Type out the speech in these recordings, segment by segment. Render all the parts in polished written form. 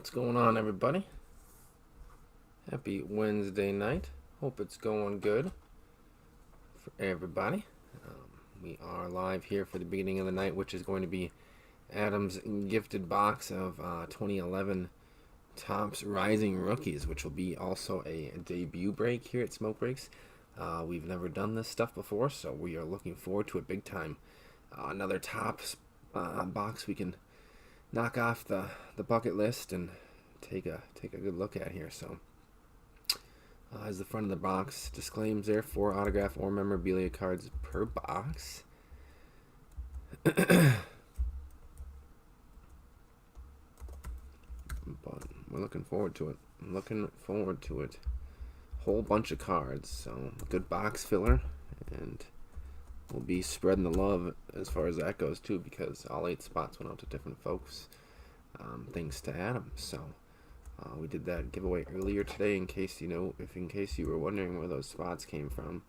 What's going on, everybody? Happy Wednesday night. Hope it's going good for everybody. We are live here for the beginning of the night, which is going to be Adam's gifted box of 2011 Topps Rising Rookies, which will be also a debut break here at Smoke Breaks. We've never done this stuff before, so we are looking forward to it big time. Another Topps box we can knock off the bucket list and take a good look at here. So as the front of the box disclaims, there 4 autograph or memorabilia cards per box. But we're looking forward to it. I'm looking forward to it. Whole bunch of cards, so good box filler, and we'll be spreading the love as far as that goes too, because all 8 spots went out to different folks, thanks to Adam. So we did that giveaway earlier today, in case you were wondering where those spots came from.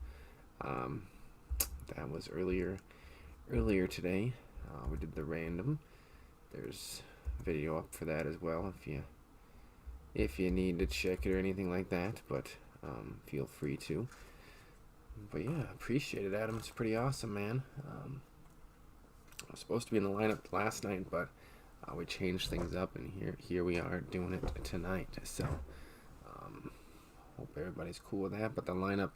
That was earlier today. We did the random. There's video up for that as well if you need to check it or anything like that, but feel free to. But yeah, appreciate it, Adam. It's pretty awesome, man. I was supposed to be in the lineup last night, but we changed things up, and here we are doing it tonight. So hope everybody's cool with that. But the lineup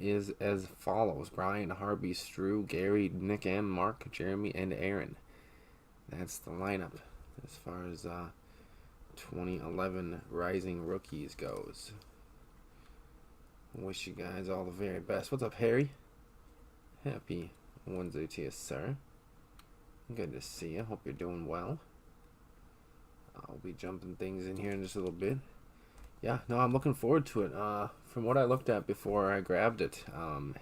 is as follows: Brian, Harvey, Strew, Gary, Nick M, Mark, Jeremy, and Aaron. That's the lineup as far as 2011 Rising Rookies goes. Wish you guys all the very best. What's up, Harry? Happy Wednesday to you, sir. Good to see you. Hope you're doing well. I'll be jumping things in here in just a little bit. Yeah, no, I'm looking forward to it. From what I looked at before I grabbed it,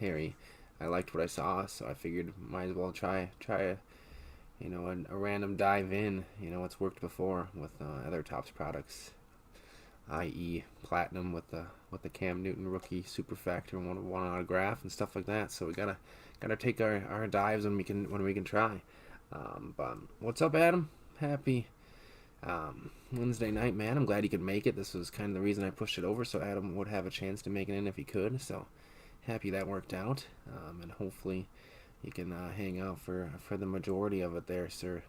Harry, I liked what I saw, so I figured might as well try a random dive in. What's worked before with other Topps products, i.e. Platinum with the Cam Newton rookie super factor and one autograph and stuff like that. So we gotta take our dives when we can try. But what's up, Adam? Happy Wednesday night, man. I'm glad he could make it. This was kind of the reason I pushed it over, so Adam would have a chance to make it in if he could. So happy that worked out, and hopefully you can hang out for the majority of it there, sir.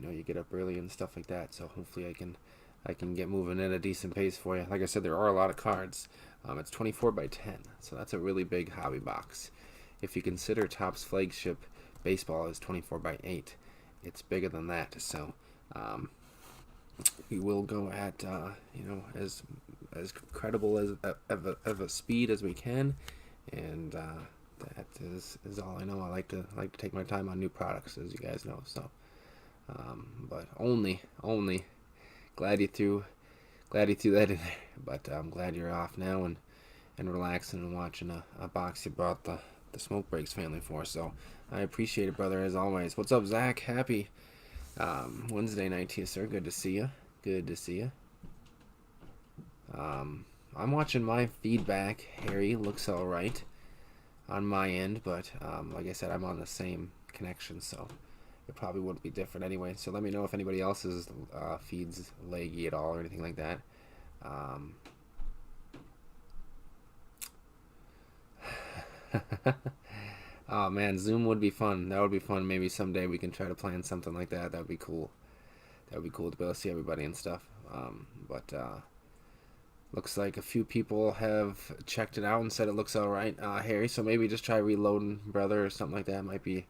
You get up early and stuff like that, so hopefully I can get moving at a decent pace for you. Like I said, there are a lot of cards. It's 24 by 10, so that's a really big hobby box. If you consider Topps flagship baseball is 24 by 8, it's bigger than that. So we will go at as credible as of a speed as we can, and that is all I know. I like to take my time on new products, as you guys know. So but only glad you threw that in there. But I'm glad you're off now and relaxing and watching a box you brought the Smoke Breaks family for. So I appreciate it, brother, as always. What's up, Zach? Happy Wednesday night to you, sir. Good to see you. Good to see you. I'm watching my feedback. Harry looks all right on my end, but like I said, I'm on the same connection, so it probably wouldn't be different anyway. So let me know if anybody else's feeds laggy at all or anything like that. Oh man, Zoom would be fun. That would be fun. Maybe someday we can try to plan something like that. That would be cool. That would be cool to be able to see everybody and stuff. But looks like a few people have checked it out and said it looks all right, Harry. So maybe just try reloading, brother, or something like that. Might be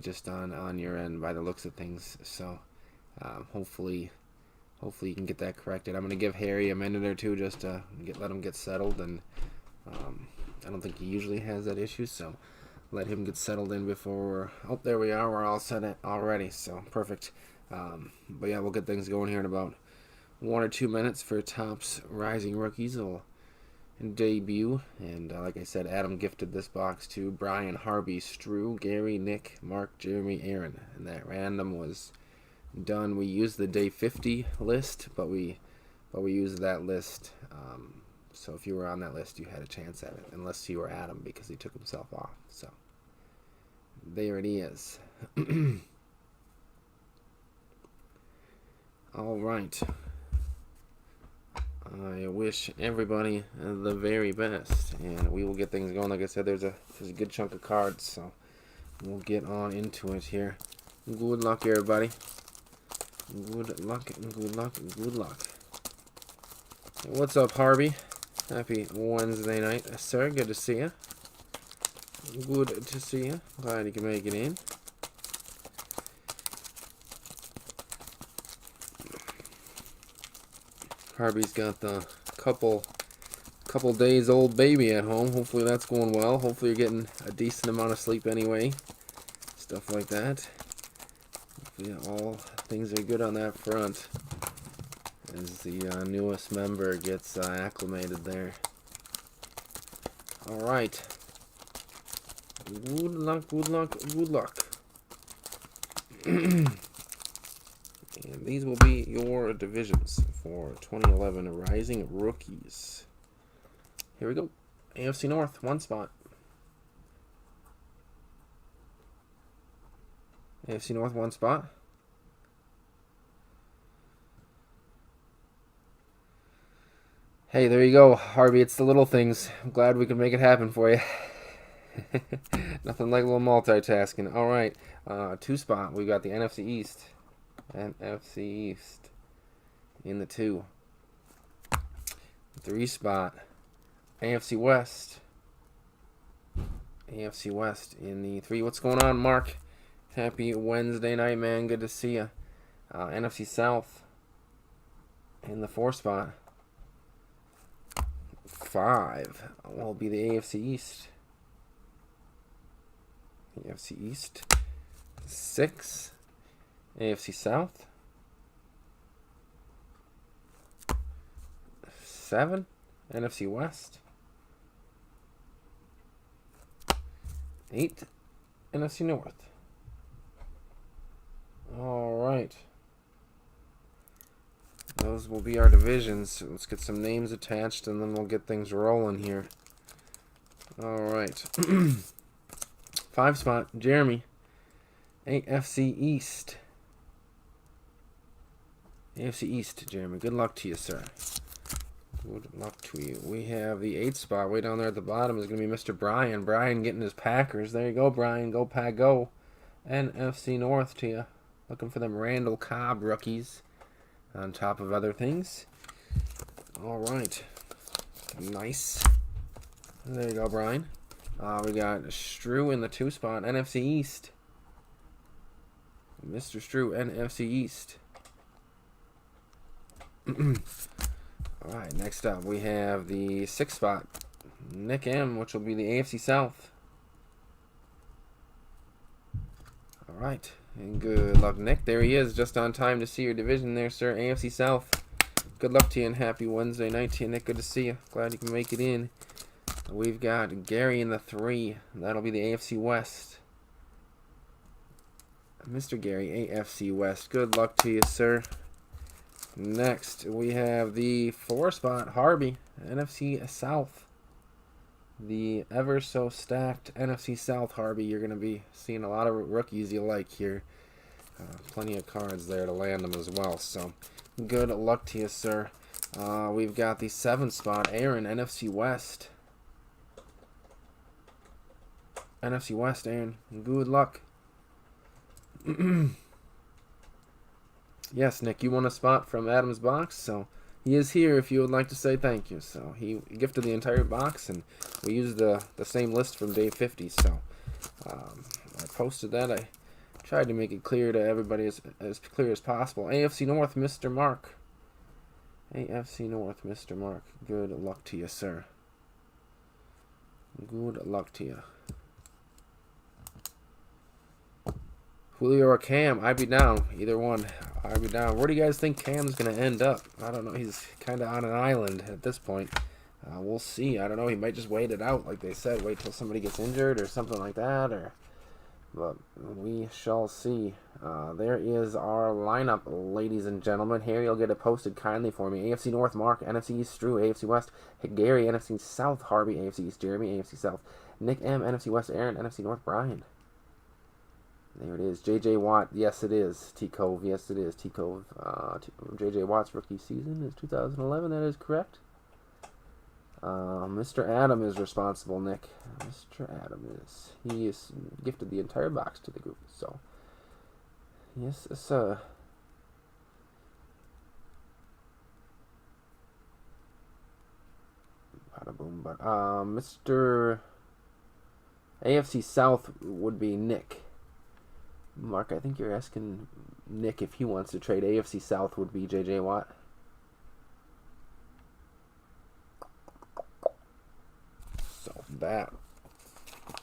just on your end by the looks of things. So hopefully you can get that corrected. I'm gonna give Harry a minute or two just to let him get settled, and I don't think he usually has that issue, so let him get settled in before oh, there we are. We're all set already, so perfect. But yeah, we'll get things going here in about 1 or 2 minutes for Topps Rising Rookies. Will debut, and like I said, Adam gifted this box to Brian, Harvey, Strew, Gary, Nick, Mark, Jeremy, Aaron, and that random was done. We used the day 50 list, but we used that list. So if you were on that list, you had a chance at it, unless you were Adam because he took himself off. So there it is. All right. I wish everybody the very best, and we will get things going. Like I said, there's a good chunk of cards, so we'll get on into it here. Good luck, everybody. Good luck, good luck, good luck. What's up, Harvey? Happy Wednesday night, sir. Good to see you. Good to see you. Glad you can make it in. Harvey's got the couple days old baby at home. Hopefully that's going well. Hopefully you're getting a decent amount of sleep anyway. Stuff like that. Hopefully all things are good on that front as the newest member gets acclimated there. All right. Good luck, good luck, good luck. And these will be your divisions for 2011 Rising Rookies. Here we go. AFC North, one spot. AFC North, one spot. Hey, there you go, Harvey. It's the little things. I'm glad we could make it happen for you. Nothing like a little multitasking. All right, two spot. We got the NFC East. NFC East in the 2. 3 spot. AFC West. AFC West in the 3. What's going on, Mark? Happy Wednesday night, man. Good to see you. NFC South in the 4 spot. 5 will be the AFC East. AFC East. 6. AFC South. 7. NFC West. 8. NFC North. All right. Those will be our divisions. Let's get some names attached and then we'll get things rolling here. All right. 5 spot, Jeremy. AFC East. AFC East, Jeremy. Good luck to you, sir. Good luck to you. We have the 8th spot way down there at the bottom is going to be Mr. Brian. Brian getting his Packers. There you go, Brian. Go Pack, go. NFC North to you. Looking for them Randall Cobb rookies on top of other things. All right. Nice. There you go, Brian. We got Strew in the 2 spot. NFC East. Mr. Strew, NFC East. Alright, next up we have the 6th spot. Nick M, which will be the AFC South. Alright, and good luck, Nick. There he is, just on time to see your division there, sir. AFC South. Good luck to you and happy Wednesday night to you, Nick. Good to see you. Glad you can make it in. We've got Gary in the 3. That'll be the AFC West. Mr. Gary, AFC West. Good luck to you, sir. Next, we have the 4 spot, Harvey, NFC South. The ever so stacked NFC South, Harvey. You're going to be seeing a lot of rookies you like here. Plenty of cards there to land them as well. So, good luck to you, sir. We've got the 7th spot, Aaron, NFC West. NFC West, Aaron. Good luck. Yes, Nick, you won a spot from Adam's box, so he is here if you would like to say thank you. So he gifted the entire box, and we used the same list from day 50. So I posted that. I tried to make it clear to everybody as clear as possible. AFC North, Mr. Mark. AFC North, Mr. Mark. Good luck to you, sir. Good luck to you. Julio or Cam, I'd be down. Either one, I'd be down. Where do you guys think Cam's going to end up? I don't know. He's kind of on an island at this point. We'll see. I don't know. He might just wait it out, like they said. Wait till somebody gets injured or something like that. But we shall see. There is our lineup, ladies and gentlemen. Here, you'll get it posted kindly for me. AFC North, Mark. NFC East, Drew. AFC West, Gary. NFC South, Harvey. AFC East, Jeremy. AFC South, Nick M. NFC West, Aaron. NFC North, Brian. There it is. J.J. Watt. Yes, it is. T-Cove. Yes, it is. T-Cove. J.J. Watt's rookie season is 2011. That is correct. Mr. Adam is responsible, Nick. Mr. Adam is. He is gifted the entire box to the group. So, yes, sir. Bada boom, but Mr. AFC South would be Nick. Mark, I think you're asking Nick if he wants to trade. AFC South would be J.J. Watt. So that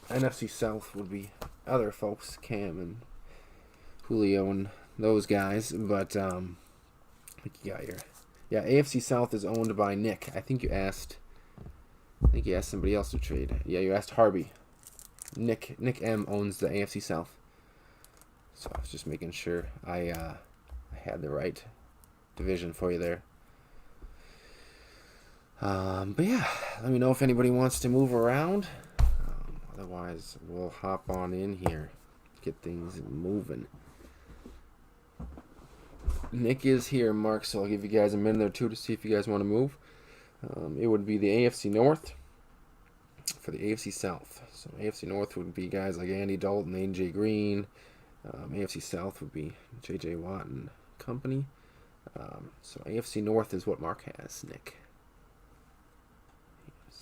NFC South would be other folks, Cam and Julio and those guys. But what you got here? Yeah, AFC South is owned by Nick. I think you asked somebody else to trade. Yeah, you asked Harvey. Nick M owns the AFC South. So I was just making sure I had the right division for you there. But yeah, let me know if anybody wants to move around. Otherwise, we'll hop on in here, get things moving. Nick is here, Mark, so I'll give you guys a minute or two to see if you guys want to move. It would be the AFC North for the AFC South. So AFC North would be guys like Andy Dalton, AJ Green. AFC South would be J.J. Watt and company. So AFC North is what Mark has, Nick.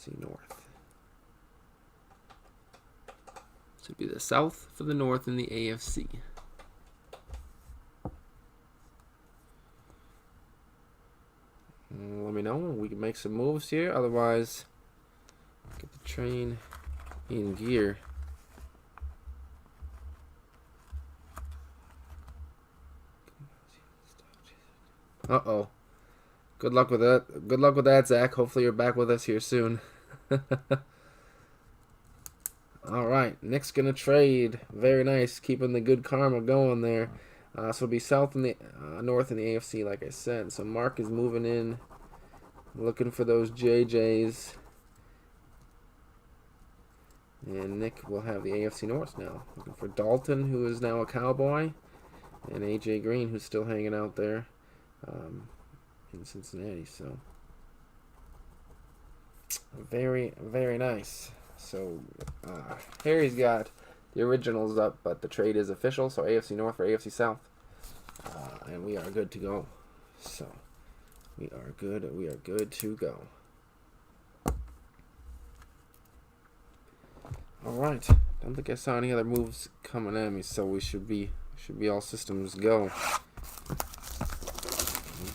AFC North. So it'd be the South for the North and the AFC. Let me know. We can make some moves here. Otherwise, get the train in gear. Uh-oh. Good luck with that. Good luck with that, Zach. Hopefully you're back with us here soon. All right. Nick's going to trade. Very nice. Keeping the good karma going there. So it'll be South and the North in the AFC, like I said. So Mark is moving in, looking for those JJs. And Nick will have the AFC North now. Looking for Dalton, who is now a Cowboy, and AJ Green, who's still hanging out there in Cincinnati. So very, very nice. So Harry's got the originals up, but the trade is official. So AFC North or AFC South, and we are good to go. So we are good. We are good to go. All right. Don't think I saw any other moves coming at me, so we should be all systems go.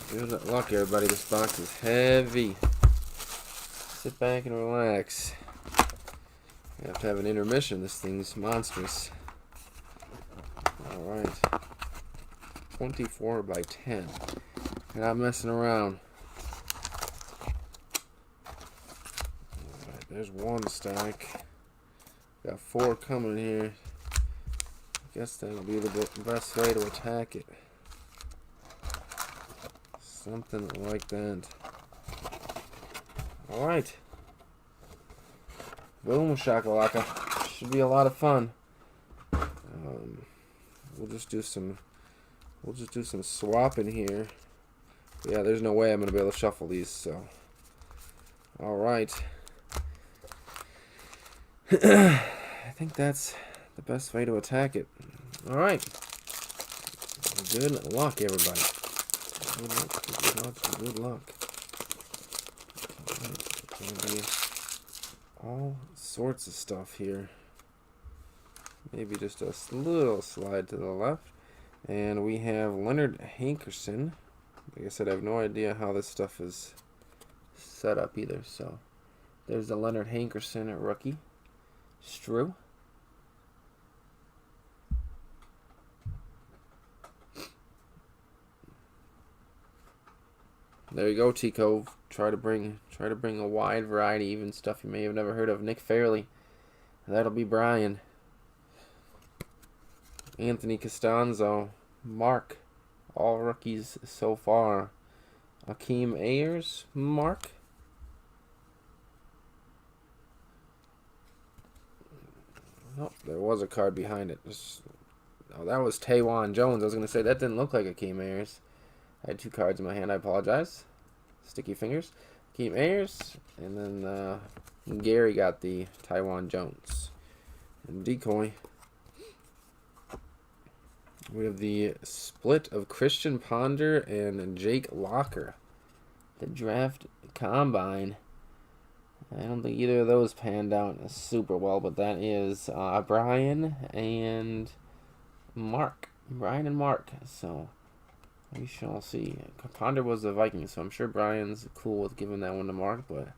Good luck, everybody. This box is heavy. Sit back and relax. You have to have an intermission. This thing's monstrous. All right. 24 by 10. You're not messing around. All right, there's one stack. Got 4 coming here. I guess that'll be the best way to attack it. Something like that. Alright. Boom shakalaka. Should be a lot of fun. We'll just do some swapping here. Yeah, there's no way I'm gonna be able to shuffle these, so. Alright. I think that's the best way to attack it. Alright. Good luck, everybody. Good luck, good luck, good luck. All sorts of stuff here. Maybe just a little slide to the left. And we have Leonard Hankerson. Like I said, I have no idea how this stuff is set up either. So there's the Leonard Hankerson rookie. Strew. There you go, T-Cove. Try to bring a wide variety, even stuff you may have never heard of. Nick Fairley. That'll be Brian. Anthony Costanzo. Mark. All rookies so far. Akeem Ayers. Mark. Oh, there was a card behind it. Oh, that was Taiwan Jones. I was going to say, that didn't look like Akeem Ayers. I had 2 cards in my hand. I apologize. Sticky fingers. Akeem Ayers. And then Gary got the Taiwan Jones. And decoy. We have the split of Christian Ponder and Jake Locker. The draft combine. I don't think either of those panned out super well, but that is Brian and Mark. Brian and Mark. So we shall see. Ponder was the Viking, so I'm sure Brian's cool with giving that one to Mark, but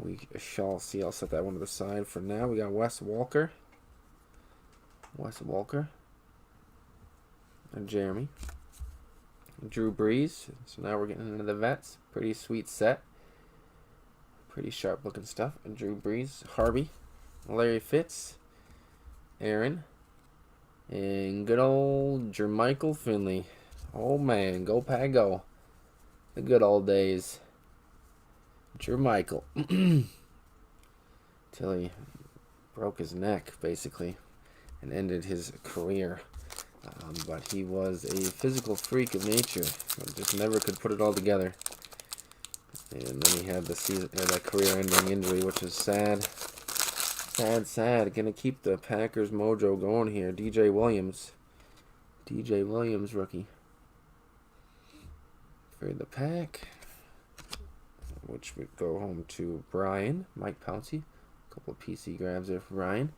we shall see. I'll set that one to the side for now. We got Wes Walker. And Jeremy. Drew Brees. So now we're getting into the vets. Pretty sweet set. Pretty sharp looking stuff. And Drew Brees. Harvey. Larry Fitz. Aaron. And good old Jermichael Finley. Oh man, go Pack go. The good old days. Jermichael. Till he broke his neck, basically, and ended his career. But he was a physical freak of nature. Just never could put it all together. And then he had that career-ending injury, which is sad. Sad. Gonna keep the Packers mojo going here. DJ Williams, rookie. For the Pack, which would go home to Brian. Mike Pouncey. A couple of PC grabs there for Brian.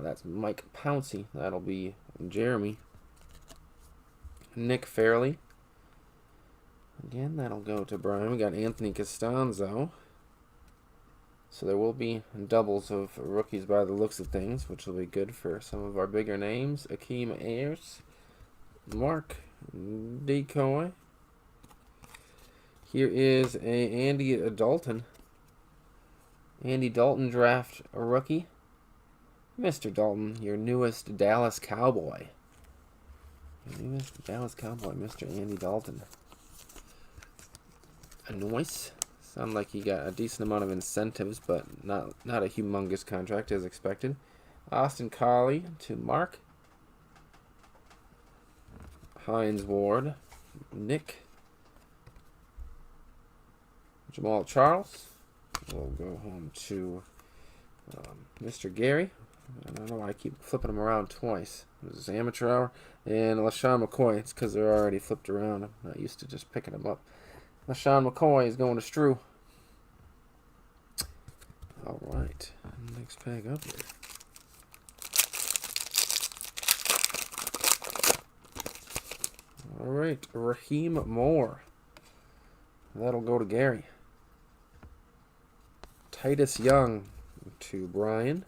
That's Mike Pouncey. That'll be Jeremy. Nick Fairley. Again, that'll go to Brian. We got Anthony Costanzo. So there will be doubles of rookies by the looks of things, which will be good for some of our bigger names. Akeem Ayers. Mark Decoy. Here is a Andy Dalton. Andy Dalton draft a rookie. Mr. Dalton, your newest Dallas Cowboy. Mr. Andy Dalton. A nice. Sound like he got a decent amount of incentives, but not a humongous contract as expected. Austin Collie to Mark. Hines Ward. Nick. Jamal Charles. We'll go home to Mr. Gary. I don't know why I keep flipping them around twice. This is amateur hour. And LaShawn McCoy. It's because they're already flipped around. I'm not used to just picking them up. LaShawn McCoy is going to Strew. All right. Next pack up here. All right. Raheem Moore. That'll go to Gary. Titus Young to Brian.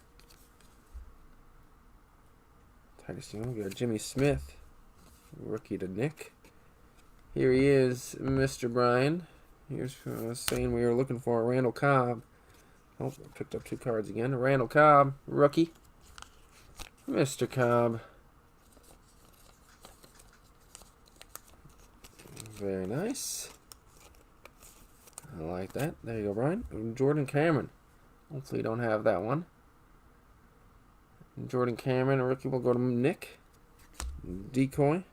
We got Jimmy Smith, rookie to Nick. Here he is, Mr. Brian. Here's saying we were looking for Randall Cobb. Oh, I picked up 2 cards again. Randall Cobb, rookie. Mr. Cobb. Very nice. I like that. There you go, Brian. Jordan Cameron. Hopefully you don't have that one. Jordan Cameron, a rookie, will go to Nick. Decoy.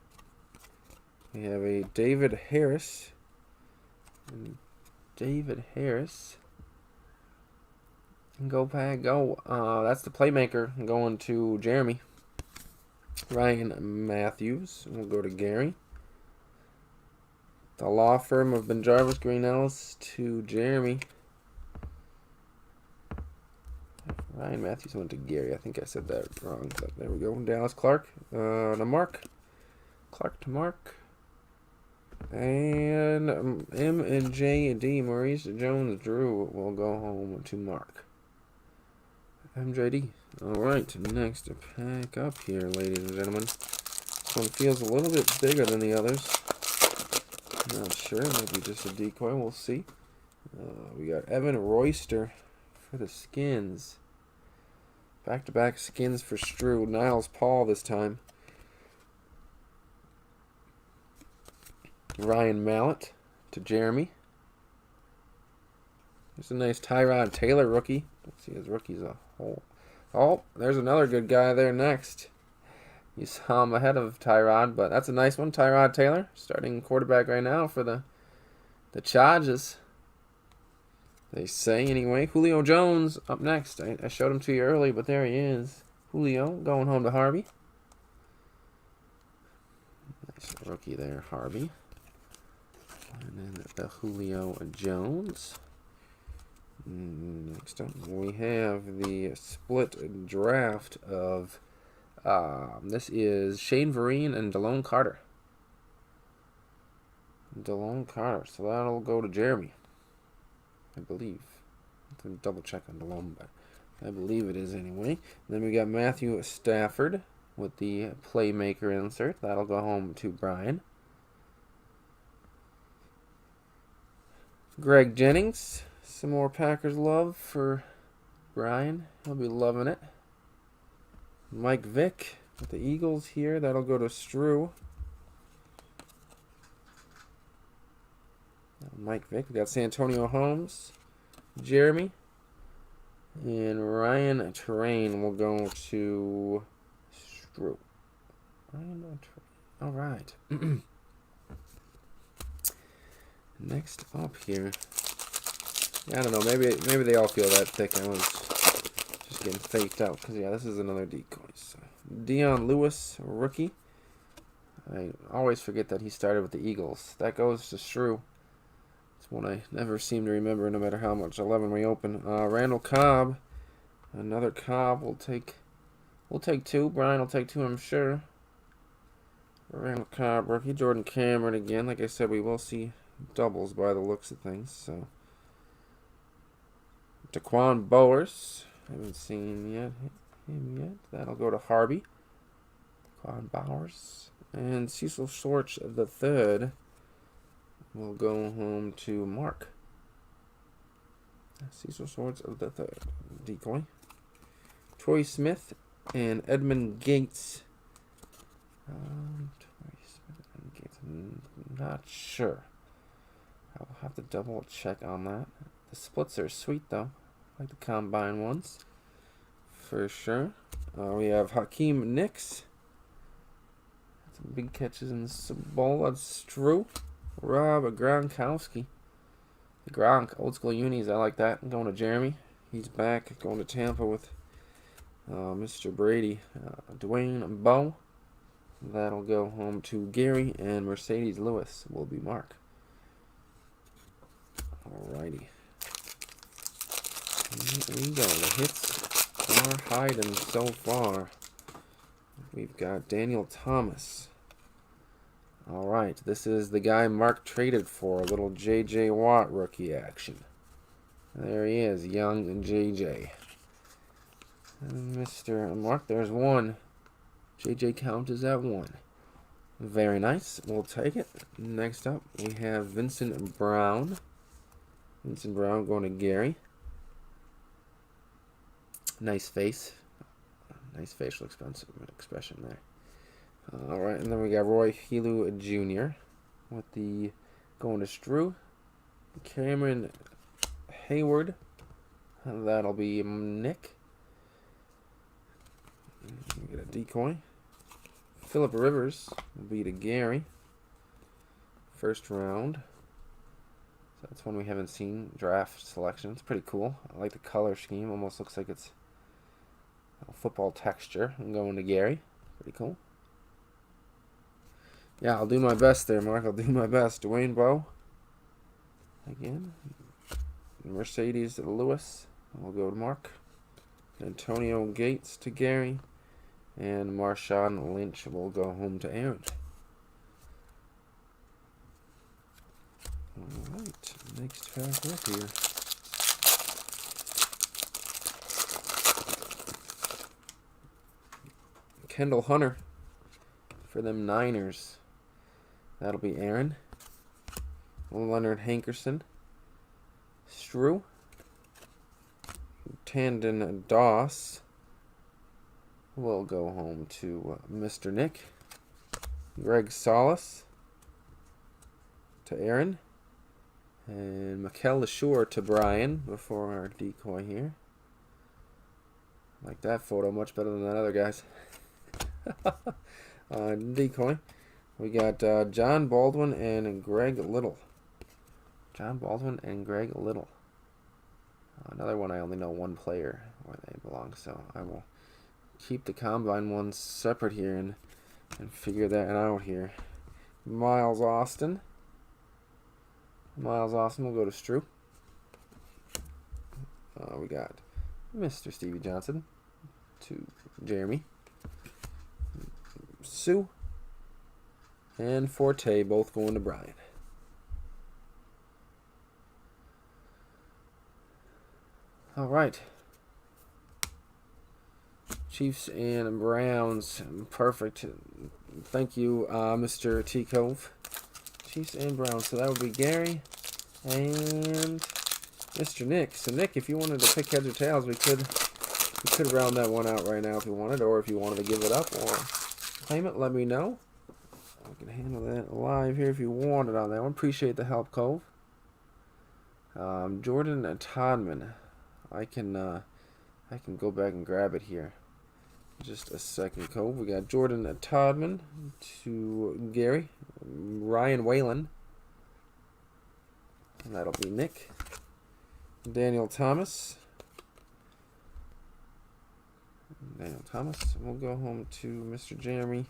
We have a David Harris. Go Pack, go. That's the playmaker going to Jeremy. Ryan Matthews will go to Gary. The law firm of Ben Jarvis Green Ellis to Jeremy. Ryan Matthews went to Gary. I think I said that wrong, but there we go. Dallas Clark to Mark. Clark to Mark. And M and J and D, Maurice Jones Drew will go home to Mark. MJD. Alright, next pack up here, ladies and gentlemen. This one feels a little bit bigger than the others. Not sure, maybe just a decoy, we'll see. We got Evan Royster for the Skins. Back-to-back Skins for Strew. Niles Paul this time. Ryan Mallett to Jeremy. There's a nice Tyrod Taylor rookie. Let's see his rookies a whole Oh, there's another good guy there next. You saw him ahead of Tyrod, but that's a nice one. Tyrod Taylor, starting quarterback right now for the Chargers. They say anyway. Julio Jones up next. I showed him to you early, but there he is. Julio going home to Harvey. Nice rookie there, Harvey. And then the Julio Jones. Next up, we have the split draft of. This is Shane Vereen and DeLone Carter. DeLone Carter. So that'll go to Jeremy, I believe. I have to double check on DeLone, but I believe it is anyway. And then we got Matthew Stafford with the playmaker insert. That'll go home to Brian. Greg Jennings. Some more Packers love for Brian. He'll be loving it. Mike Vick with the Eagles here. That'll go to Stru. Mike Vick. We got Santonio Holmes. Jeremy. And Ryan Terrain will go to Stru. Ryan Terrain. All right. Next up here. I don't know. Maybe they all feel that thick. I was just getting faked out. Because, yeah, this is another decoy. So, Dion Lewis, rookie. I always forget that he started with the Eagles. That goes to Shrew. It's one I never seem to remember no matter how much 11 we open. Randall Cobb. Another Cobb. We'll take two. Brian will take two, I'm sure. Randall Cobb, rookie. Jordan Cameron again. Like I said, we will see doubles by the looks of things. So, Daquan Bowers. Haven't seen him yet. That'll go to Harvey. Daquan Bowers. And Cecil Schwartz III will go home to Mark. Cecil Schwartz III. Decoy. Troy Smith and Edmund Gates. Troy Smith and Gates. Not sure. I'll have to double check on that. The splits are sweet though. I like the combine ones. For sure. We have Hakeem Nicks. Some big catches in the bowl. That's true. Rob Gronkowski. The Gronk, old school unis. I like that. I'm going to Jeremy. He's back. Going to Tampa with Mr. Brady. Dwayne Bowe. That'll go home to Gary. And Mercedes Lewis will be Mark. Alrighty. Here we go. The hits are hiding so far. We've got Daniel Thomas. Alright, this is the guy Mark traded for. A little J.J. Watt rookie action. There he is, young J.J. And Mr. Mark, there's one. J.J. count is at one. Very nice. We'll take it. Next up, we have Vincent Brown. Vincent Brown going to Gary. Nice face. Nice facial expression there. Alright, and then we got Roy Helu Jr. with the going to Stru. Cameron Hayward. That'll be Nick. We get a decoy. Phillip Rivers will be to Gary. First round. So that's one we haven't seen. Draft selection. It's pretty cool. I like the color scheme. Almost looks like it's a football texture. I'm going to Gary. Pretty cool. Yeah, I'll do my best there, Mark. I'll do my best. Dwayne Bowe. Again. Mercedes Lewis. We'll go to Mark. Antonio Gates to Gary. And Marshawn Lynch will go home to Aaron. Alright, next pack up here. Kendall Hunter for them Niners. That'll be Aaron. Leonard Hankerson. Stru. Tandon Doss will go home to Mr. Nick. Greg Solis to Aaron. And Mikel LeSure to Brian before our decoy here. Like that photo much better than that other guy's. Decoy. We got John Baldwin and Greg Little. John Baldwin and Greg Little. Another one I only know one player where they belong, so I will keep the combine ones separate here and figure that out here. Miles Austin. Miles Austin will go to Stroop. We got Mr. Stevie Johnson to Jeremy. Sue and Forte both going to Brian. All right. Chiefs and Browns. Perfect. Thank you, Mr. T. Cove. Chiefs and Browns. So that would be Gary and Mr. Nick. So Nick, if you wanted to pick heads or tails, we could round that one out right now if you wanted, or if you wanted to give it up or claim it, let me know. I can handle that live here if you wanted on that one. Appreciate the help, Cove. Jordan Todman. I can go back and grab it here. Just a second, Cove. We got Jordan Todman to Gary. Ryan Whalen. And that'll be Nick. Daniel Thomas. Daniel Thomas. We'll go home to Mr. Jeremy.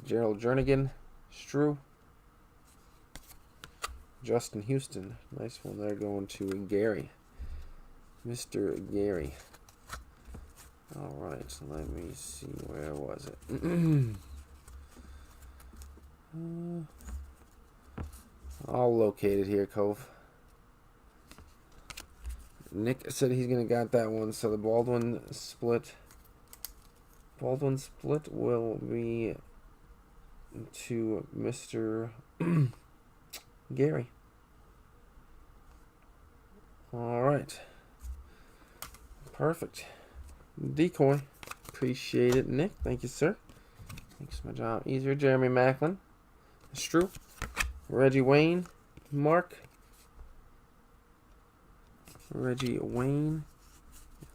Gerald Jernigan. Strew. Justin Houston. Nice one there going to Gary. Mr. Gary. Alright, so let me see, where was it? All located here, Cove. Nick said he's gonna got that one, so the Baldwin split will be to Mr. Gary. Alright. Perfect. Decoy. Appreciate it, Nick. Thank you, sir. Makes my job easier. Jeremy Macklin. Strew. Reggie Wayne. Mark. Reggie Wayne.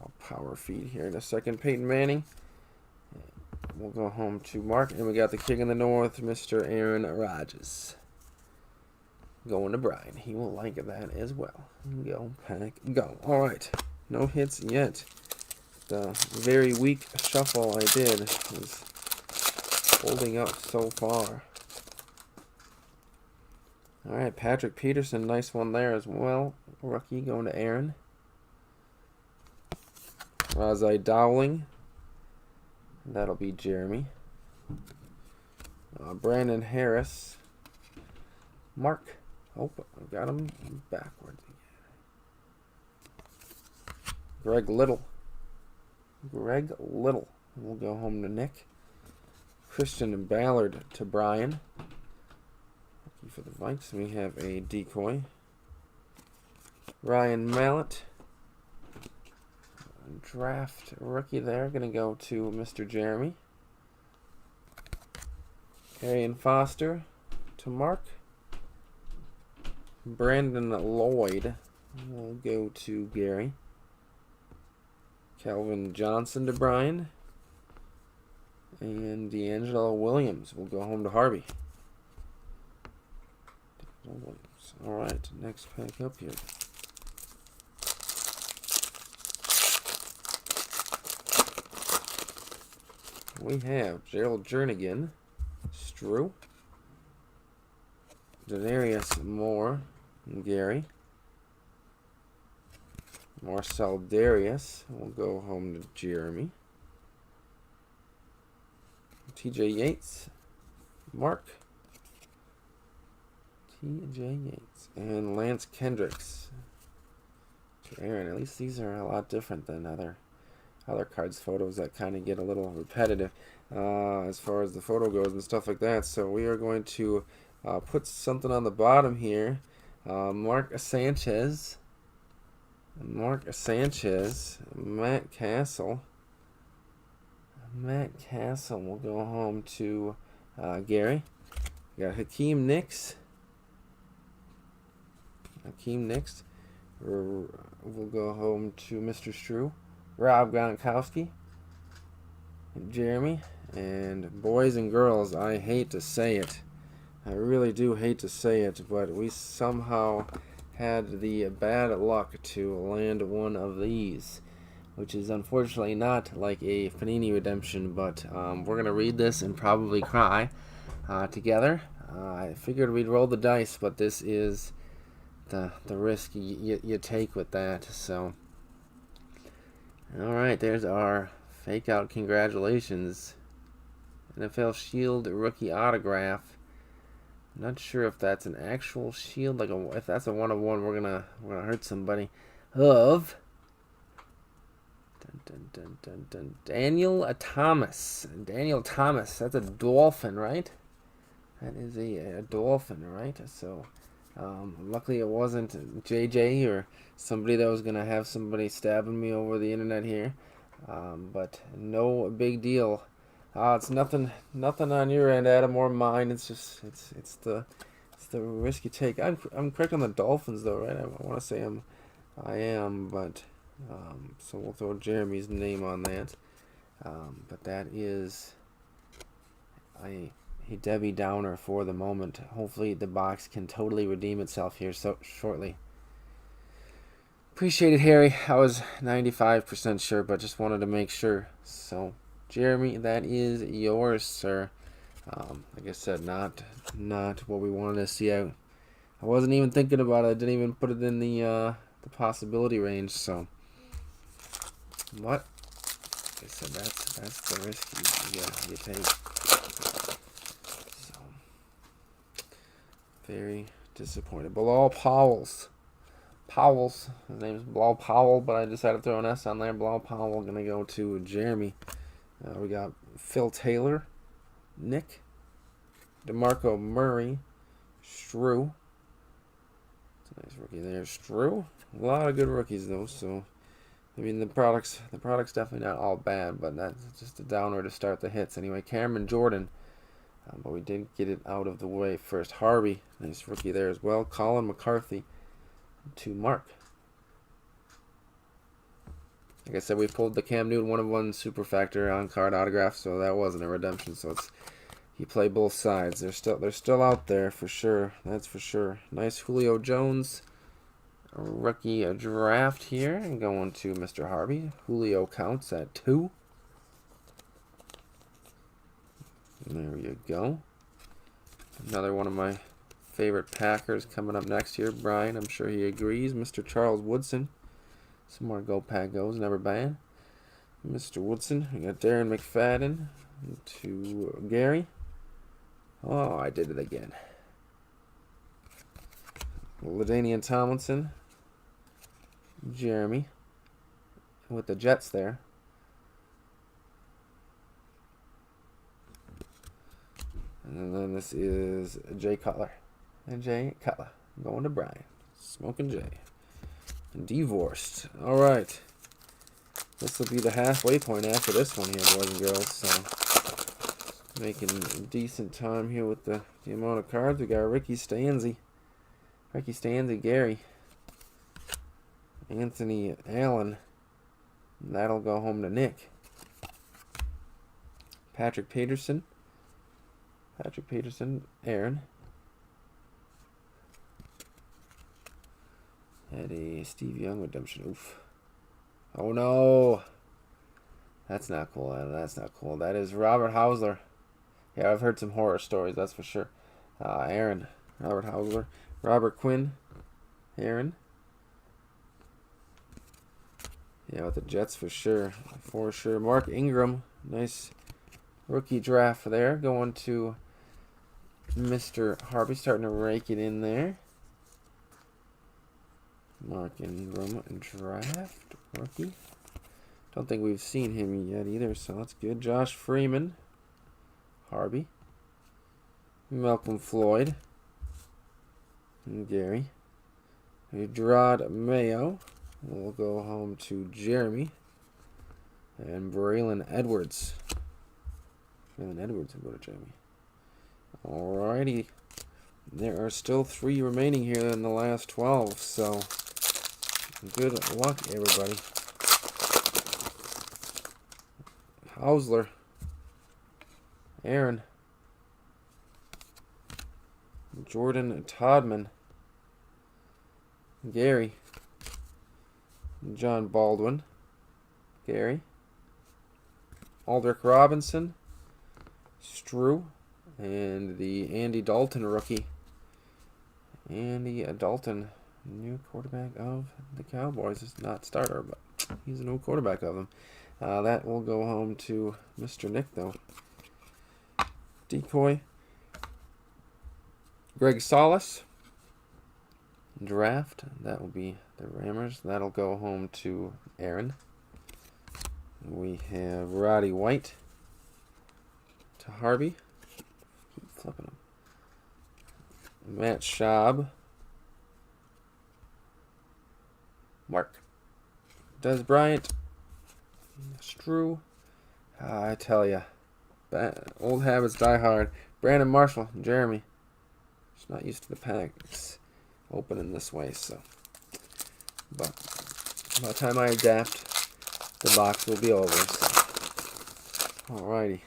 I'll power feed here in a second. Peyton Manning. We'll go home to Mark. And we got the King of the North, Mr. Aaron Rodgers. Going to Brian. He will like that as well. Go, Pack, go. Alright. No hits yet. The very weak shuffle I did is holding up so far. Alright, Patrick Peterson, nice one there as well. Rookie going to Aaron. Razai Dowling. That'll be Jeremy. Brandon Harris. Mark. Oh, I got him backwards. Greg Little. Greg Little. We'll go home to Nick. Christian Ballard to Brian. For the Vikes, we have a decoy. Ryan Mallett. Draft rookie there. Going to go to Mr. Jeremy. Arian Foster to Mark. Brandon Lloyd will go to Gary. Calvin Johnson to Brian. And D'Angelo Williams will go home to Harvey. Alright, next pack up here. We have Gerald Jernigan, Strew, Denarius Moore, and Gary. Marcel Darius will go home to Jeremy. TJ Yates, Mark. TJ Yates. And Lance Kendricks to Aaron. At least these are a lot different than other cards photos that kind of get a little repetitive as far as the photo goes and stuff like that. So we are going to put something on the bottom here. Mark Sanchez. Matt Castle. Matt Castle will go home to Gary. We got Hakeem Nicks. We'll go home to Mr. Strew. Rob Gronkowski, Jeremy, and boys and girls, I hate to say it. I really do hate to say it, but we somehow had the bad luck to land one of these, which is unfortunately not like a Panini redemption, but we're going to read this and probably cry together. I figured we'd roll the dice, but this is the risk you take with that. So, all right, there's our fake out congratulations. NFL Shield rookie autograph. Not sure if that's an actual shield, if that's a 1/1, we're gonna hurt somebody. Of Daniel Thomas. Daniel Thomas. That's a dolphin, right? That is a dolphin, right? So, luckily it wasn't JJ or somebody that was gonna have somebody stabbing me over the internet here. But no big deal. It's nothing on your end, Adam, or mine. It's just it's the risk you take. I'm correct on the Dolphins though, right? I want to say I am, but so we'll throw Jeremy's name on that. But that is a Debbie Downer for the moment. Hopefully the box can totally redeem itself here so shortly. Appreciate it, Harry. I was 95% sure, but just wanted to make sure. So, Jeremy, that is yours, sir. Like I said, not what we wanted to see. I wasn't even thinking about it. I didn't even put it in the possibility range. So, what? Like I said, that's the risk you take. So, very disappointed. Bilal Powell's. His name is Bilal Powell, but I decided to throw an S on there. Bilal Powell going to go to Jeremy. We got Phil Taylor, Nick, DeMarco Murray, Shrew. That's a nice rookie there, Shrew. A lot of good rookies though. So I mean the product's definitely not all bad, but that's just a downer to start the hits. Anyway, Cameron Jordan, but we did get it out of the way first. Harvey, nice rookie there as well. Colin McCarthy to Mark. Like I said, we pulled the Cam Newton 1/1 super factor on card autograph, so that wasn't a redemption. So he played both sides. They're still out there for sure. That's for sure. Nice Julio Jones rookie draft here, and going to Mr. Harvey. Julio counts at 2. There you go. Another one of my favorite Packers coming up next year. Brian, I'm sure he agrees. Mr. Charles Woodson. Some more Go Pack goes, never bad. Mr. Woodson. We got Darren McFadden to Gary. Oh, I did it again. LaDainian Tomlinson. Jeremy. With the Jets there. And then this is Jay Cutler. And Jay Cutler. Going to Brian. Smoking Jay. And divorced. Alright. This will be the halfway point after this one here, boys and girls. So, making decent time here with the amount of cards. We got Ricky Stanzi. Gary. Anthony Allen. And that'll go home to Nick. Patrick Peterson, Aaron. Had a Steve Young redemption. Oof. Oh no. That's not cool. That is Robert Hausler. Yeah, I've heard some horror stories, that's for sure. Aaron. Robert Hausler. Robert Quinn. Aaron. Yeah, with the Jets for sure. Mark Ingram. Nice rookie draft there. Going to Mr. Harvey. Starting to rake it in there. Mark Ingram draft rookie. Don't think we've seen him yet either, so that's good. Josh Freeman. Harvey. Malcolm Floyd. And Gary. Gerard Mayo. We'll go home to Jeremy. And Braylon Edwards. Will go to Jeremy. Alrighty. There are still 3 remaining here in the last 12, so good luck, everybody. Hausler. Aaron. Jordan Todman. Gary. John Baldwin. Gary. Aldrick Robinson. Strew. And the Andy Dalton rookie. Andy Dalton, new quarterback of the Cowboys. Is not starter, but he's a new quarterback of them. That will go home to Mr. Nick, though. Decoy. Greg Solis. Draft. That will be the Rammers. That'll go home to Aaron. We have Roddy White to Harvey. Keep flipping them. Matt Schaub. Mark. Des Bryant. Strew. I tell ya. Old habits die hard. Brandon Marshall. Jeremy. Just not used to the packs opening this way, so. But by the time I adapt, the box will be over. So. Alrighty.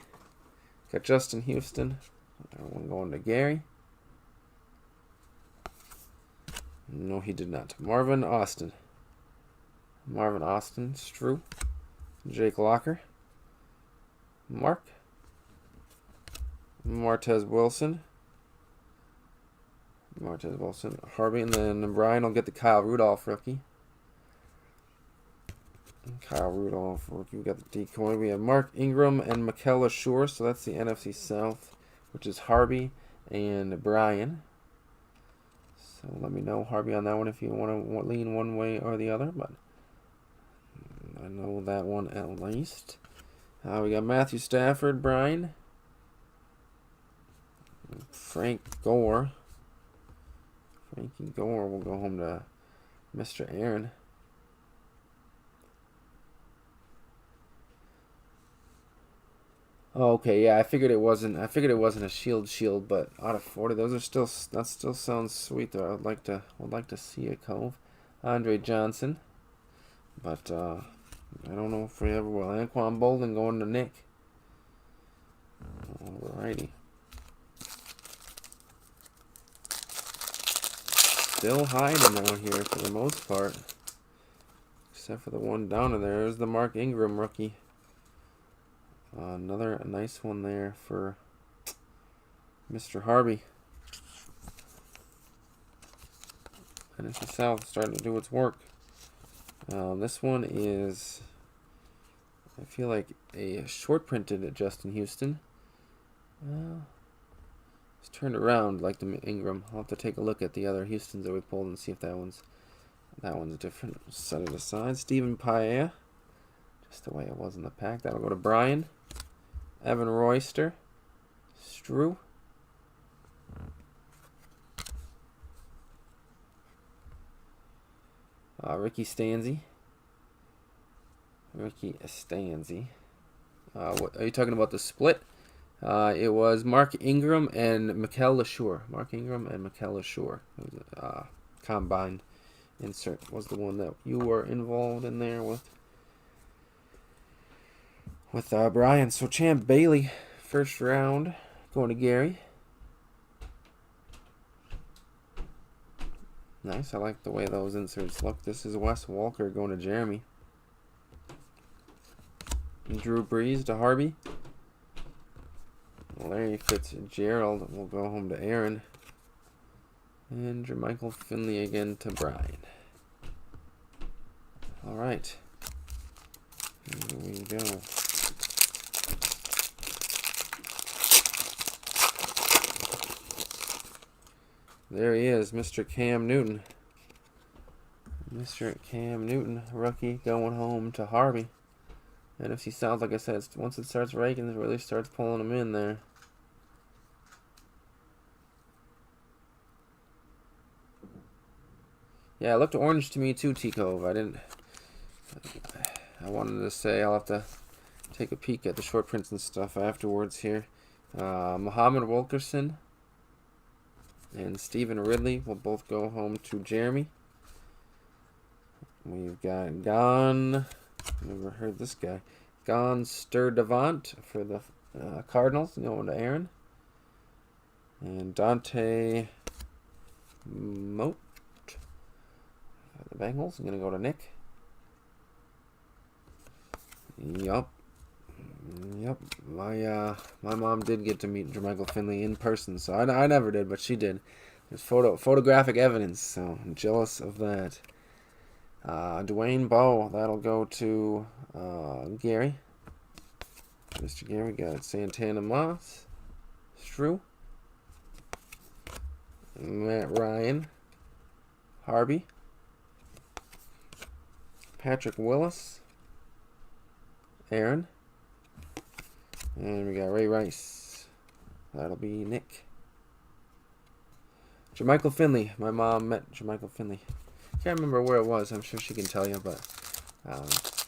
Got Justin Houston. Everyone going to Gary. No, he did not. Marvin Austin. Marvin Austin, Strew. Jake Locker. Mark. Martez Wilson. Martez Wilson. Harvey, and then Brian will get the Kyle Rudolph rookie. Kyle Rudolph rookie. We got the decoy. We have Mark Ingram and Mikel Ashore. So that's the NFC South, which is Harvey and Brian. So let me know, Harvey, on that one if you want to lean one way or the other. But I know that one at least. We got Matthew Stafford, Brian. Frank Gore. Frankie Gore will go home to Mr. Aaron. Oh, okay, yeah, I figured it wasn't a shield, but out of 40, that still sounds sweet though. Would like to see it, Cove. Andre Johnson. But I don't know if we ever will. Anquan Bolden going to Nick. Alrighty. Still hiding out here for the most part. Except for the one down in there. There's the Mark Ingram rookie. Another nice one there for Mr. Harvey. NFC South starting to do its work. This one is, I feel like, a short printed Justin Houston. It's turned around like the Ingram. I'll have to take a look at the other Houstons that we pulled and see if that one's different. Set it aside. Stephen Paea. Just the way it was in the pack. That'll go to Brian. Evan Royster. Strew. Ricky Stanzi. What, are you talking about the split? It was Mark Ingram and Mikel Ashore. Combined insert was the one that you were involved in there with Brian. So Champ Bailey, first round, going to Gary. Nice, I like the way those inserts look. This is Wes Walker going to Jeremy. Drew Brees to Harvey. Larry Fitzgerald will go home to Aaron. And Jermichael Finley again to Brian. Alright. Here we go. There he is, Mr. Cam Newton. Mr. Cam Newton, rookie, going home to Harvey. NFC South, like I said, once it starts raking, it really starts pulling them in there. Yeah, it looked orange to me too, T-Cove. I wanted to say I'll have to take a peek at the short prints and stuff afterwards here. Muhammad Wilkerson and Stephen Ridley will both go home to Jeremy. We've got never heard this guy. Gon Sturdivant for the Cardinals, going to Aaron. And Dante Moat for the Bengals, going to go to Nick. Yup. My mom did get to meet Jermichael Finley in person, so I never did, but she did. There's photographic evidence, so I'm jealous of that. Dwayne Bowe, that'll go to Gary. Mr. Gary got Santana Moss, Strew, Matt Ryan, Harvey, Patrick Willis, Aaron, and we got Ray Rice. That'll be Nick. Jermichael Finley. My mom met Jermichael Finley. Can't remember where it was. I'm sure she can tell you, but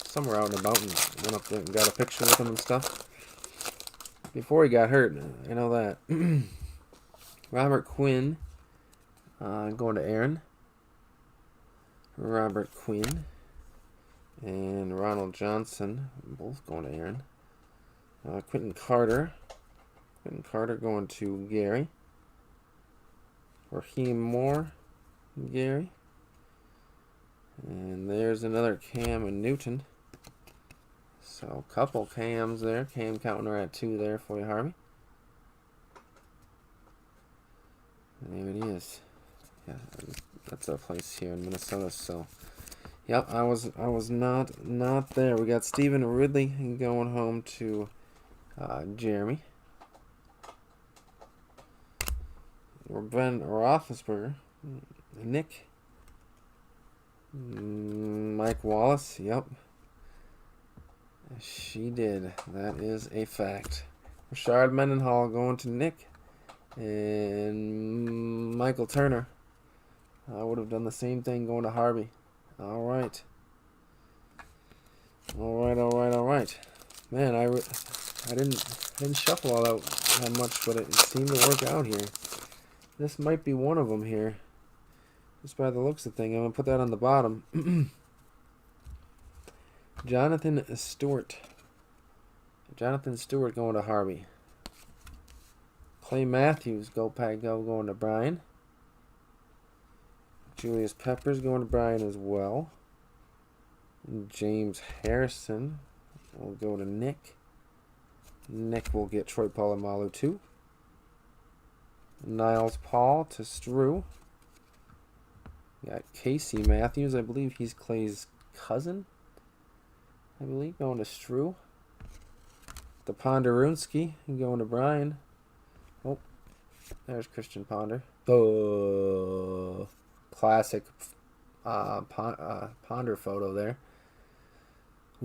somewhere out and about, and went up there and got a picture with him and stuff. Before he got hurt, I know that. Robert Quinn, going to Aaron. Robert Quinn and Ronald Johnson, both going to Aaron. Quentin Carter. Quentin Carter going to Gary. Raheem Moore, Gary. And there's another Cam and Newton. So a couple Cams there. Cam Counter at 2 there for you, Harvey. And there it is. Yeah, that's our place here in Minnesota. So, yep, I was not there. We got Stephen Ridley going home to Jeremy. Ben Roethlisberger, Nick, Mike Wallace. Yep, she did. That is a fact. Rashard Mendenhall going to Nick, and Michael Turner. I would have done the same thing going to Harvey. All right. Man, I didn't shuffle all out that much, but it seemed to work out here. This might be one of them here. Just by the looks of things. I'm going to put that on the bottom. Jonathan Stewart. Jonathan Stewart going to Harvey. Clay Matthews, go Pack Go, going to Brian. Julius Peppers going to Brian as well. James Harrison will go to Nick. Nick will get Troy Polamalu too. Niles Paul to Strew. Got Casey Matthews. I believe he's Clay's cousin. I believe going to Strew. The Ponderunski going to Brian. Oh, there's Christian Ponder. Oh, classic Ponder photo there.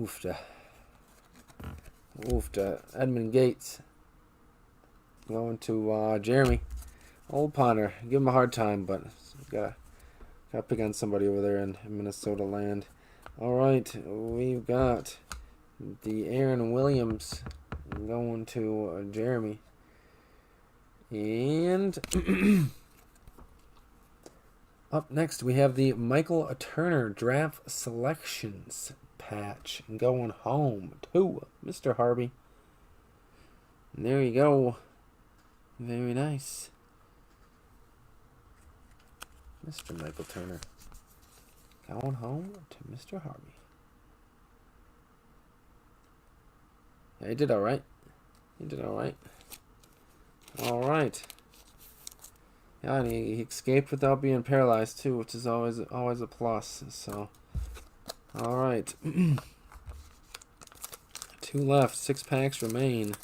Oofta. Edmund Gates going to Jeremy. Old Ponder. Give him a hard time, but gotta pick on somebody over there in Minnesota land. Alright, we've got the Aaron Williams going to Jeremy. And up next we have the Michael Turner Draft Selections patch going home to Mr. Harvey. And there you go. Very nice. Mr. Michael Turner. Going home to Mr. Harvey. Yeah, he did alright. Alright. Yeah, and he escaped without being paralyzed too, which is always a plus. So, alright. 2 left. 6 packs remain.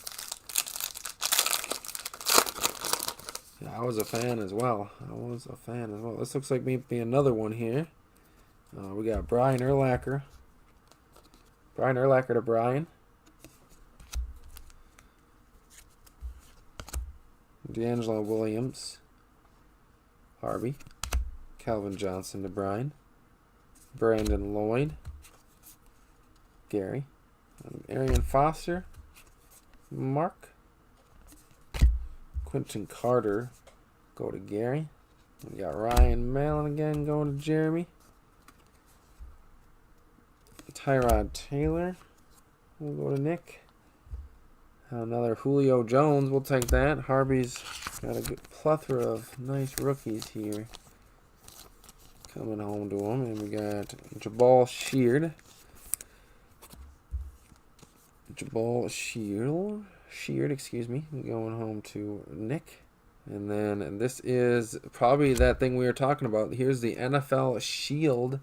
Yeah, I was a fan as well. This looks like maybe another one here. We got Brian Urlacher. Brian Urlacher to Brian. D'Angelo Williams. Harvey. Calvin Johnson to Brian. Brandon Lloyd. Gary. Arian Foster. Mark. Quentin Carter go to Gary. We got Ryan Mallon again going to Jeremy. Tyrod Taylor will go to Nick. Another Julio Jones. We'll take that. Harvey's got a good plethora of nice rookies here coming home to him. And we got Jabal Sheard. Sheard, excuse me, going home to Nick. And then this is probably that thing we were talking about. Here's the NFL Shield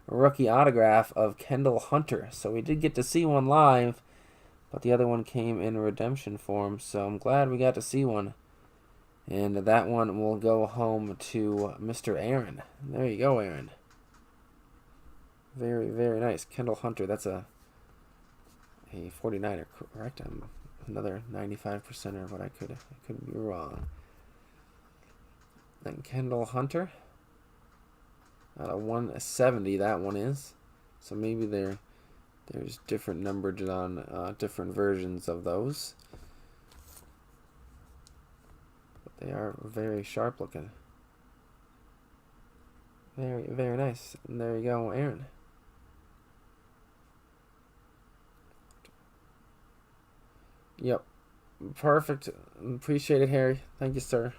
rookie autograph of Kendall Hunter. So we did get to see one live, but the other one came in redemption form. So I'm glad we got to see one. And that one will go home to Mr. Aaron. There you go, Aaron. Very, very nice. Kendall Hunter, that's a 49er, correct? I'm another 95%er, but I could be wrong. And Kendall Hunter, out of 170, that one is. So maybe there's different numbered on different versions of those. But they are very sharp looking. Very, very nice. And there you go, Aaron. Yep. Perfect. Appreciate it, Harry. Thank you, sir.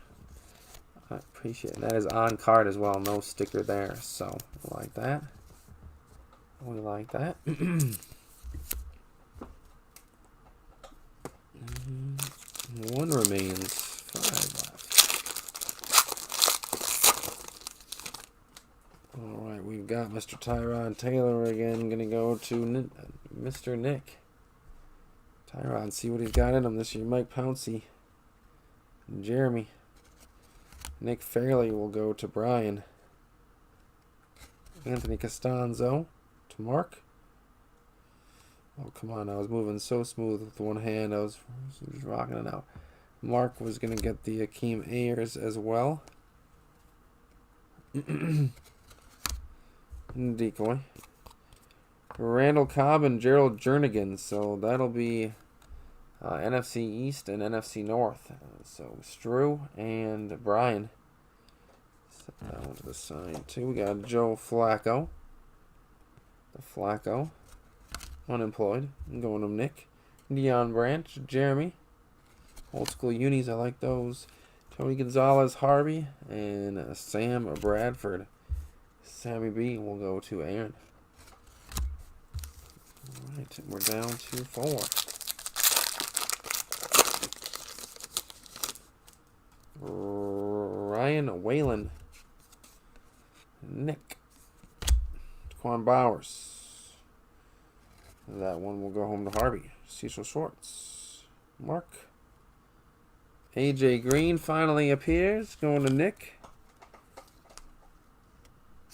I appreciate it. That is on card as well. No sticker there. So, we like that. We like that. One remains. 5 left. Alright, we've got Mr. Tyrod Taylor again. Going to go to Mr. Nick. Tyrod, see what he's got in him this year. Mike Pouncey. And Jeremy. Nick Fairley will go to Brian. Anthony Costanzo to Mark. Oh, come on. I was moving so smooth with one hand. I was just rocking it out. Mark was going to get the Akeem Ayers as well. Decoy. Randall Cobb and Gerald Jernigan. So that'll be NFC East and NFC North. So Stru and Brian. Set that one to the side too. We got Joe Flacco. The Flacco. Unemployed. I'm going to Nick. Neon Branch. Jeremy. Old school unis. I like those. Tony Gonzalez, Harvey. And Sam Bradford. Sammy B will go to Aaron. Alright, we're down to 4. Ryan Whalen. Nick. Quan Bowers. That one will go home to Harvey. Cecil Schwartz. Mark. AJ Green finally appears. Going to Nick.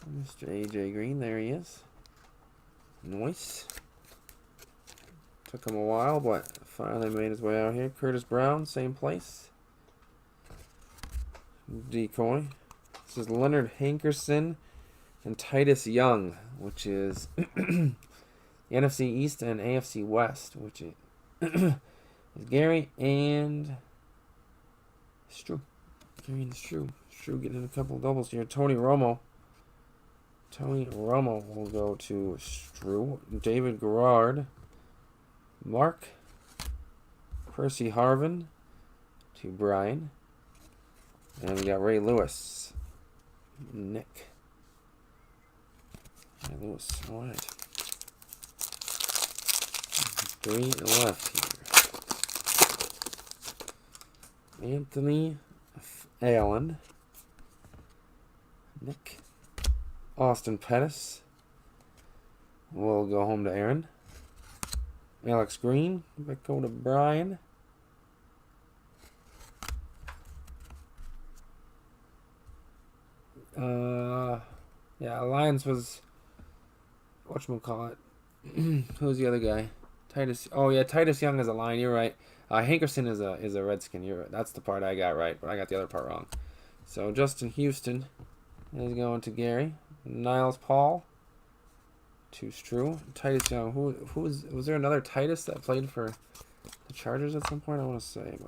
Mr. AJ Green, there he is. Nice. Took him a while, but finally made his way out here. Curtis Brown, same place. Decoy. This is Leonard Hankerson and Titus Young, which is the NFC East and AFC West, which is Gary and Stru. Gary and Stru. Stru getting a couple doubles here. Tony Romo. Tony Romo will go to Stru. David Garrard. Mark. Percy Harvin to Brian. And we got Ray Lewis. Nick. Ray Lewis. Alright. 3 left here. Anthony Allen. Nick. Austin Pettis. We'll go home to Aaron. Alex Green. Back go to Brian. Yeah, Alliance was whatchamacallit. Who's the other guy? Titus. Oh yeah, Titus Young is a Lion. You're right. Hankerson is a Redskin. You're right. That's the part I got right, but I got the other part wrong. So Justin Houston is going to Gary. Niles Paul to Stru. Titus Young. Was there another Titus that played for the Chargers at some point? I want to say,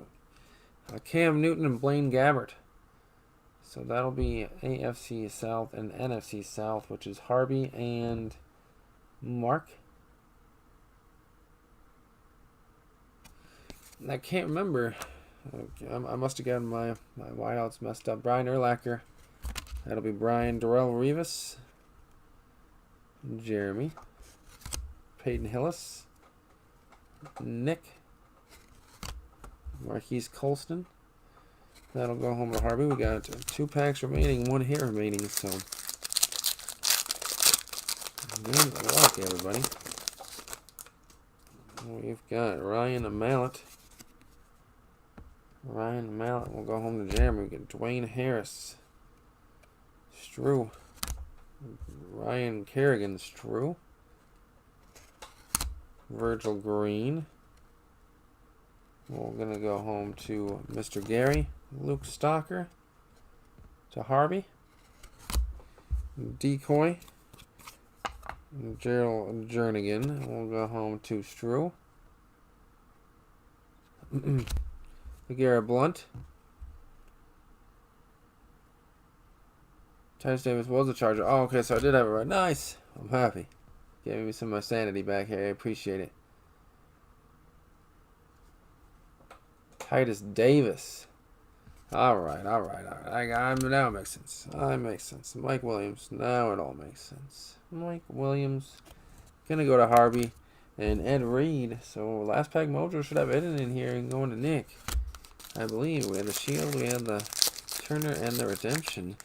but Cam Newton and Blaine Gabbert. So that'll be AFC South and NFC South, which is Harvey and Mark. I can't remember. I must have gotten my wideouts messed up. Brian Urlacher. That'll be Brian. Darrell Rivas. Jeremy. Peyton Hillis. Nick. Marquise Colston. That'll go home to Harvey. We got 2 packs remaining, 1 hit remaining, so good luck, everybody. We've got Ryan Mallett. Ryan Mallett will go home to Jeremy. We get Dwayne Harris. Strew. Ryan Kerrigan. Strew. Virgil Green. We're going to go home to Mr. Gary. Luke Stalker. To Harvey. Decoy. Gerald Jernigan. We'll go home to Strew. Garrett Blunt. Titus Davis was a Charger. Oh, okay, so I did have it right. Nice. I'm happy. Gave me some of my sanity back here. I appreciate it. Titus Davis. All right. Now it makes sense. It makes sense. Mike Williams. Now it all makes sense. Mike Williams. Gonna go to Harvey and Ed Reed. So last pack mojo should have Ed in here and going to Nick. I believe we had the Shield, we had the Turner, and the Redemption.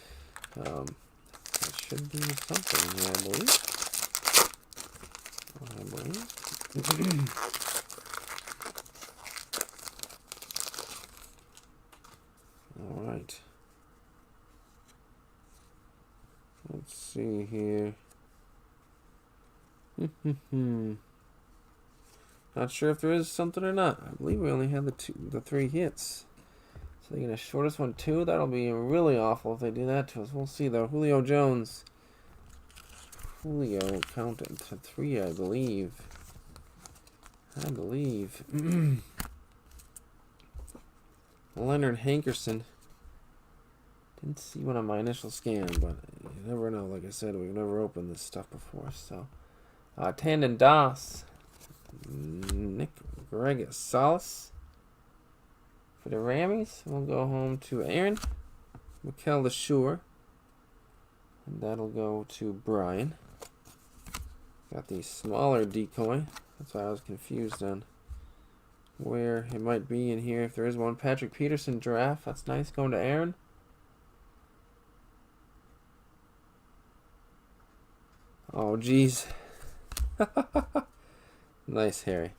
That should be something here, I believe. All right. Let's see here. Not sure if there is something or not. I believe we only had the 3 hits. So they're going to short us 1 2. That'll be really awful if they do that to us. We'll see though. Julio Jones. Julio counted to 3, I believe. Leonard Hankerson. Didn't see one on my initial scan, but you never know. Like I said, we've never opened this stuff before. So, Tandon Das. Nick Greg Salas. For the Rammies, we'll go home to Aaron. Mikel LeSure. And that'll go to Brian. Got the smaller decoy. That's why I was confused on where it might be in here. If there is one. Patrick Peterson giraffe. That's nice. Going to Aaron. Oh, geez. Nice, Harry.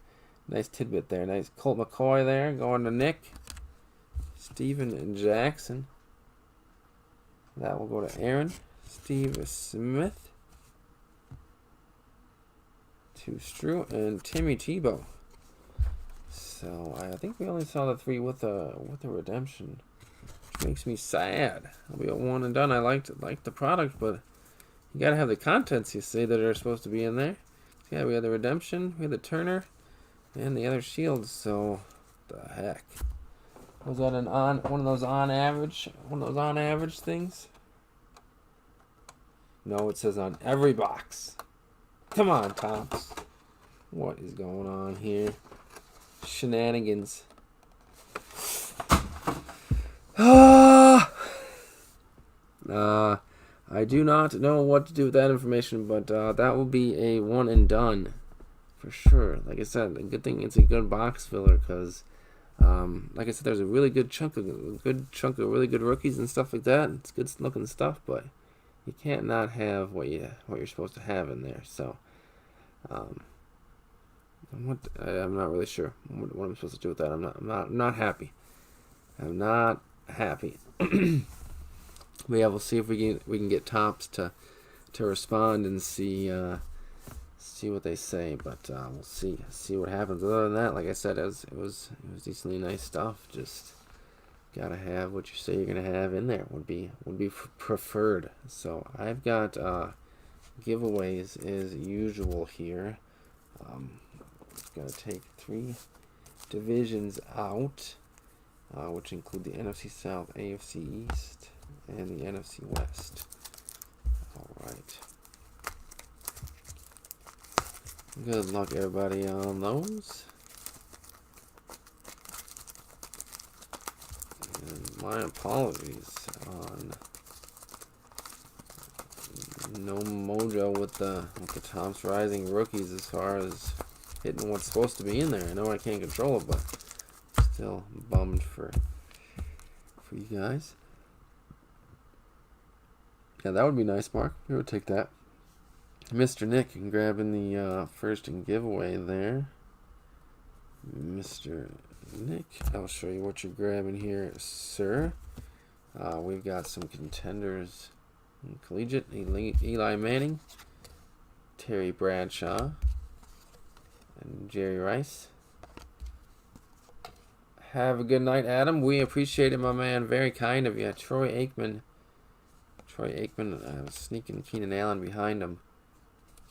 Nice tidbit there. Nice Colt McCoy there. Going to Nick. Steven Jackson. That will go to Aaron. Steve Smith. To Strew. And Timmy Tebow. So, I think we only saw the 3 with the Redemption. Which makes me sad. I'll be a 1 and done. I liked the product, but you gotta have the contents, you see, that are supposed to be in there. Yeah, we had the Redemption, we had the Turner, and the other Shields. So, the heck, was that one of those on average things? No, it says on every box. Come on, Tops. What is going on here? Shenanigans. I do not know what to do with that information, but that will be a 1 and done for sure. Like I said, a good thing it's a good box filler because, like I said, there's a really good chunk of really good rookies and stuff like that. It's good looking stuff, but you can't not have what you're supposed to have in there. So, I'm not really sure what I'm supposed to do with that. I'm not happy. I'm not happy. But yeah, we'll see if we can get Tops to respond and see what they say. But we'll see what happens. Other than that, like I said, it was decently nice stuff. Just gotta have what you say you're gonna have in there. Would be preferred. So I've got giveaways as usual here. Gonna take 3 divisions out, which include the NFC South, AFC East, and the NFC West. Alright. Good luck, everybody, on those. My apologies on no mojo with the Topps Rising rookies as far as hitting what's supposed to be in there. I know I can't control it, but still bummed for you guys. Yeah, that would be nice, Mark. We would take that. Mr. Nick grabbing the first in giveaway there. Mr. Nick, I'll show you what you're grabbing here, sir. We've got some contenders. Collegiate, Eli Manning, Terry Bradshaw, and Jerry Rice. Have a good night, Adam. We appreciate it, my man. Very kind of you. Troy Aikman, sneaking Keenan Allen behind him.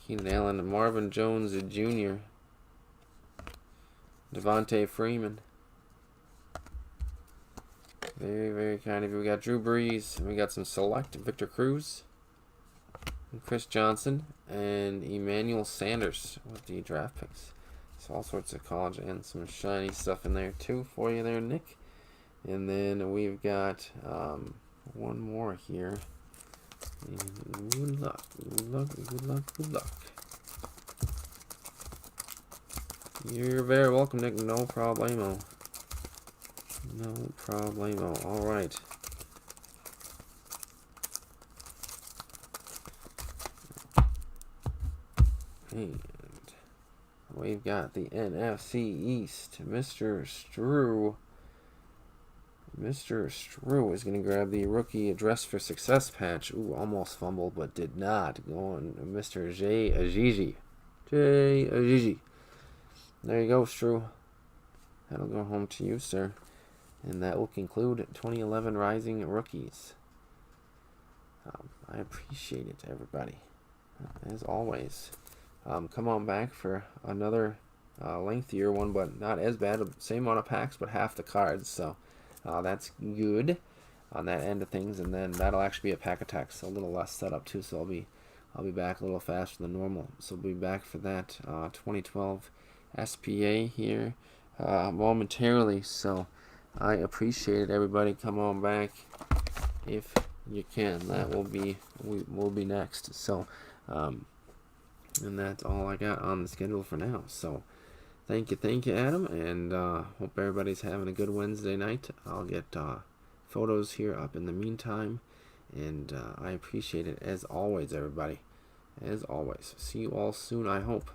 Keenan Allen and Marvin Jones Jr., Devontae Freeman. Very, very kind of you. We got Drew Brees, and we got some select Victor Cruz, and Chris Johnson, and Emmanuel Sanders with the draft picks. So all sorts of college and some shiny stuff in there too for you there, Nick. And then we've got one more here. And good luck, good luck, good luck, good luck. You're very welcome, Nick. No problemo. No problemo. All right. And we've got the NFC East. Mr. Strew. Mr. Strew is going to grab the rookie address for success patch. Ooh, almost fumbled, but did not. Going Mr. Jay Ajiji. Jay Ajiji. There you go, Strew. That'll go home to you, sir. And that will conclude 2011 Rising Rookies. I appreciate it, everybody. As always. Come on back for another lengthier one, but not as bad. Same amount of packs, but half the cards. So that's good on that end of things. And then that'll actually be a pack attack, so a little less setup too. So I'll be back a little faster than normal. So we'll be back for that 2012 SPA here momentarily. So I appreciate it, everybody. Come on back if you can. That will be next. So and that's all I got on the schedule for now. So thank you, Adam, and hope everybody's having a good Wednesday night. I'll get photos here up in the meantime, and I appreciate it as always, everybody. As always, see you all soon, I hope.